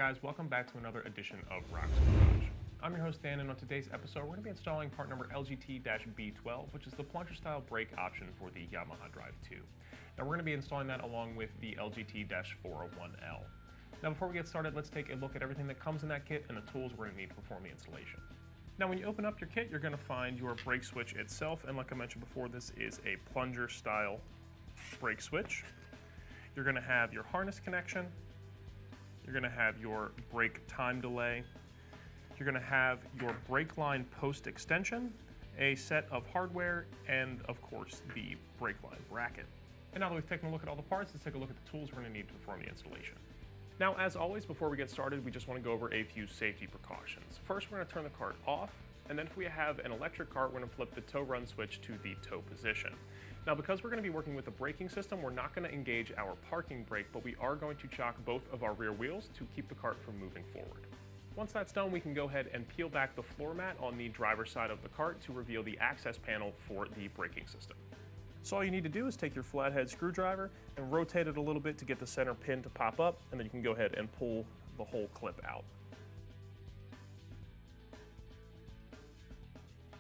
guys, welcome back to another edition of Rock's Garage. I'm your host Dan, and on today's episode we're going to be installing part number LGT-B12, which is the plunger style brake option for the Yamaha Drive2. Now we're going to be installing that along with the LGT-401L. Now before we get started, let's take a look at everything that comes in that kit and the tools we're going to need to perform the installation. Now when you open up your kit, you're going to find your brake switch itself, and like I mentioned before, this is a plunger style brake switch. You're going to have your harness connection. You're going to have your brake time delay. You're going to have your brake line post extension, a set of hardware, and of course the brake line bracket. And now that we've taken a look at all the parts, let's take a look at the tools we're going to need to perform the installation. Now, as always, before we get started, we just want to go over a few safety precautions. First, we're going to turn the cart off, and then if we have an electric cart, we're going to flip the tow run switch to the tow position. Now, because we're going to be working with the braking system, we're not going to engage our parking brake, but we are going to chock both of our rear wheels to keep the cart from moving forward. Once that's done, we can go ahead and peel back the floor mat on the driver's side of the cart to reveal the access panel for the braking system. So all you need to do is take your flathead screwdriver and rotate it a little bit to get the center pin to pop up, and then you can go ahead and pull the whole clip out.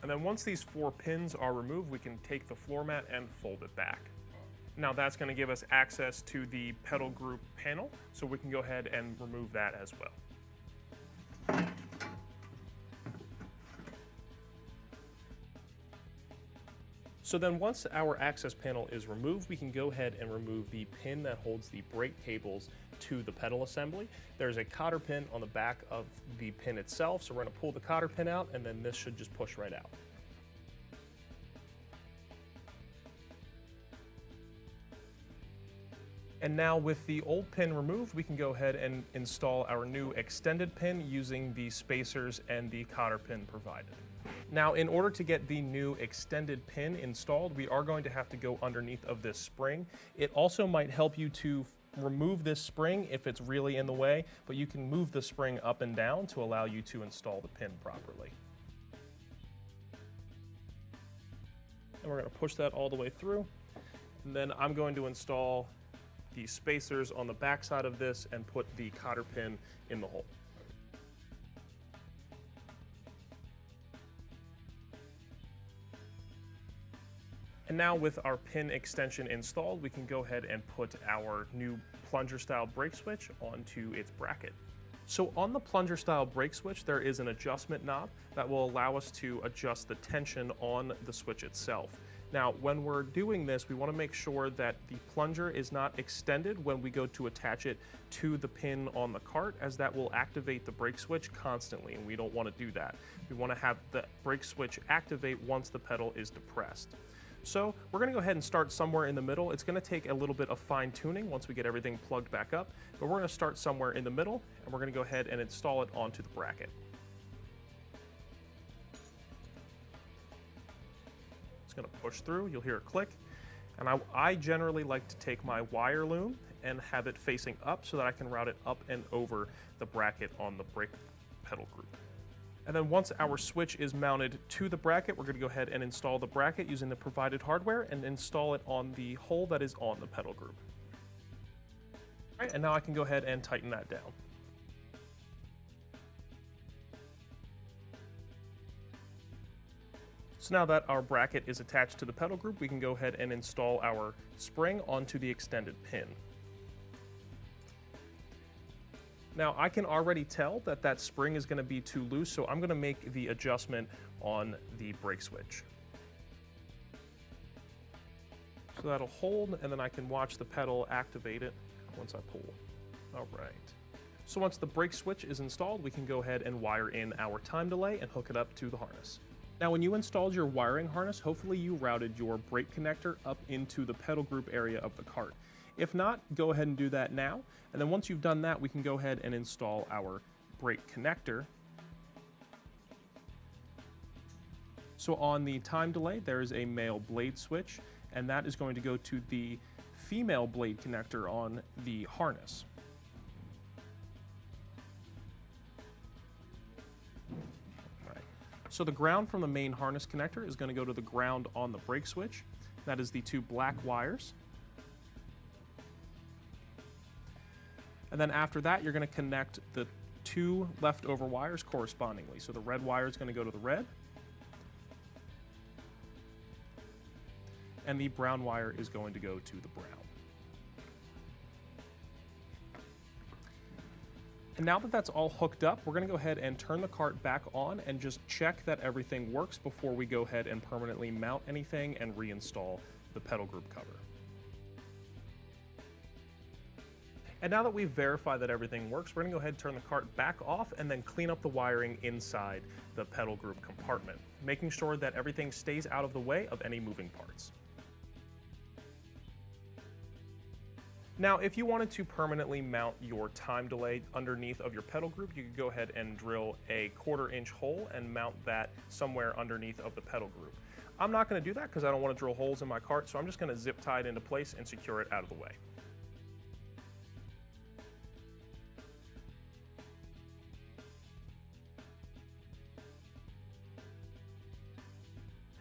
And then once these 4 pins are removed, we can take the floor mat and fold it back. Now that's going to give us access to the pedal group panel, so we can go ahead and remove that as well. So then once our access panel is removed, we can go ahead and remove the pin that holds the brake cables to the pedal assembly. There's a cotter pin on the back of the pin itself, so we're going to pull the cotter pin out, and then this should just push right out. And now with the old pin removed, we can go ahead and install our new extended pin using the spacers and the cotter pin provided. Now, in order to get the new extended pin installed, we are going to have to go underneath of this spring. It also might help you to remove this spring if it's really in the way, but you can move the spring up and down to allow you to install the pin properly. And we're going to push that all the way through. And then I'm going to install the spacers on the back side of this and put the cotter pin in the hole. And now with our pin extension installed, we can go ahead and put our new plunger style brake switch onto its bracket. So on the plunger style brake switch, there is an adjustment knob that will allow us to adjust the tension on the switch itself. Now, when we're doing this, we want to make sure that the plunger is not extended when we go to attach it to the pin on the cart, as that will activate the brake switch constantly, and we don't want to do that. We want to have the brake switch activate once the pedal is depressed. So we're going to go ahead and start somewhere in the middle. It's going to take a little bit of fine tuning once we get everything plugged back up, but we're going to start somewhere in the middle, and we're going to go ahead and install it onto the bracket. It's going to push through, you'll hear a click, and I generally like to take my wire loom and have it facing up so that I can route it up and over the bracket on the brake pedal group. And then once our switch is mounted to the bracket, we're going to go ahead and install the bracket using the provided hardware and install it on the hole that is on the pedal group. All right, and now I can go ahead and tighten that down. So now that our bracket is attached to the pedal group, we can go ahead and install our spring onto the extended pin. Now I can already tell that that spring is going to be too loose, so I'm going to make the adjustment on the brake switch. So that'll hold, and then I can watch the pedal activate it once I pull. All right. So once the brake switch is installed, we can go ahead and wire in our time delay and hook it up to the harness. Now when you installed your wiring harness, hopefully you routed your brake connector up into the pedal group area of the cart. If not, go ahead and do that now. And then once you've done that, we can go ahead and install our brake connector. So on the time delay, there is a male blade switch, and that is going to go to the female blade connector on the harness. All right. So the ground from the main harness connector is going to go to the ground on the brake switch. That is the 2 black wires. And And then after that, you're going to connect the 2 leftover wires correspondingly. So the red wire is going to go to the red, and the brown wire is going to go to the brown. And now that that's all hooked up, we're going to go ahead and turn the cart back on and just check that everything works before we go ahead and permanently mount anything and reinstall the pedal group cover. And now that we've verified that everything works, we're going to go ahead and turn the cart back off and then clean up the wiring inside the pedal group compartment, making sure that everything stays out of the way of any moving parts. Now, if you wanted to permanently mount your time delay underneath of your pedal group, you could go ahead and drill a 1/4 inch hole and mount that somewhere underneath of the pedal group. I'm not going to do that because I don't want to drill holes in my cart, so I'm just going to zip tie it into place and secure it out of the way.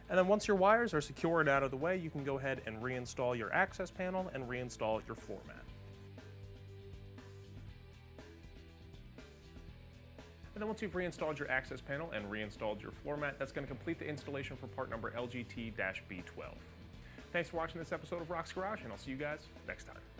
And then once your wires are secure and out of the way, you can go ahead and reinstall your access panel and reinstall your floor mat. And then once you've reinstalled your access panel and reinstalled your floor mat, that's going to complete the installation for part number LGT-B12. Thanks for watching this episode of Rock's Garage, and I'll see you guys next time.